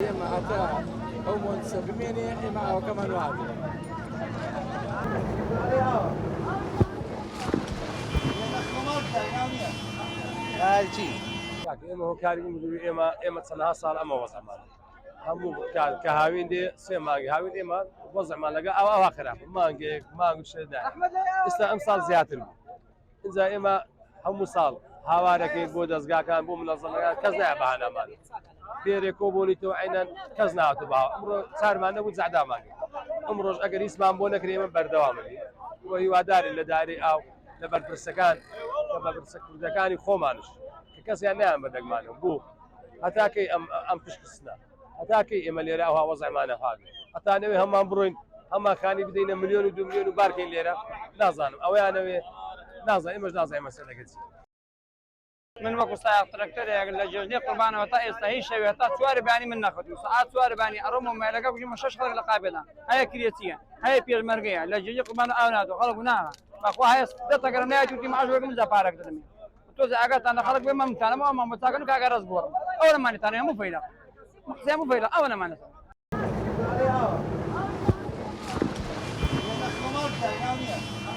ئێمە ئەتا ئەو مۆنسە بمێنێ ئێمە ئەوەکەمان وابێ هاچی ئێمە هۆکاری مدوری ئێمە چەندها ساڵ ئەمە وەزەمان هەموو کە هاوین دێ سێ مانگی هاوین ئێمە وەزەمان لەگە ئەوە خراپ مانگێک مانگ شدا ئێستا ئەم ساڵ زیاتر بوو اینجا ئێمە هەموو ساڵ هاوارەکەی بۆ دەستگاکان بۆ منەزەمەکان کەس نایە بەهانەمان بێرێک کۆبوونیتەوە عینەن کەس ناوەتە باوە ئەمڕۆ چارمان نەبوو زەعدامانگە ئەمڕۆژ ئەگەر هیچمان بۆ نەکرێ ئێمە بەردەوامەی وە هیوادارین لە دارەی ئاو لە بەرپرسەکان لە بەرپرسە کوردەکانی خۆمانش کە کەسیان نیان بەدەگمانە بوو هەتاکەی ئەم پشکستنە هەتاکەی ئێمە لێرە ئەوها وەزعمانە هاوێ هەتانەوێ هەمان بڕۆین هەمان خانی بدەینە ملیۆن و 2 ملیۆن و بارکەین لێرە نازانم ئەوەیانەوێ نازانم ئێمەش نازانین مەسەلەکە چییە من وەکو سایق ترەکتەرێک لە جێژنەی قوربانەوە تا ئێستا هیچ شەوێ تا چوارە بانی من نەخوتیم سعات چوارە بانی ئەڕۆم و مێلەکە بژیم 6 خەڵک لە قابێدا هەیە کرێچیە هەیە پێشمەرگەیە لە جێژنەی قوربانە ئاو ناتوە خەڵک گوناهە بەخوا هەیە دەتەگەر نایەتی ماژوەکەم جا پارەک دەدەمێ تۆزە ئاگاتان لە خەڵک بێ مەمتانەوە ئەمە مەتاکەن و کاگە ڕست بۆڕم ئەوە نەمانێتانە هەموو فەیدا مەقسە هەموو فەیدا ئەوە نەمانێت خۆمان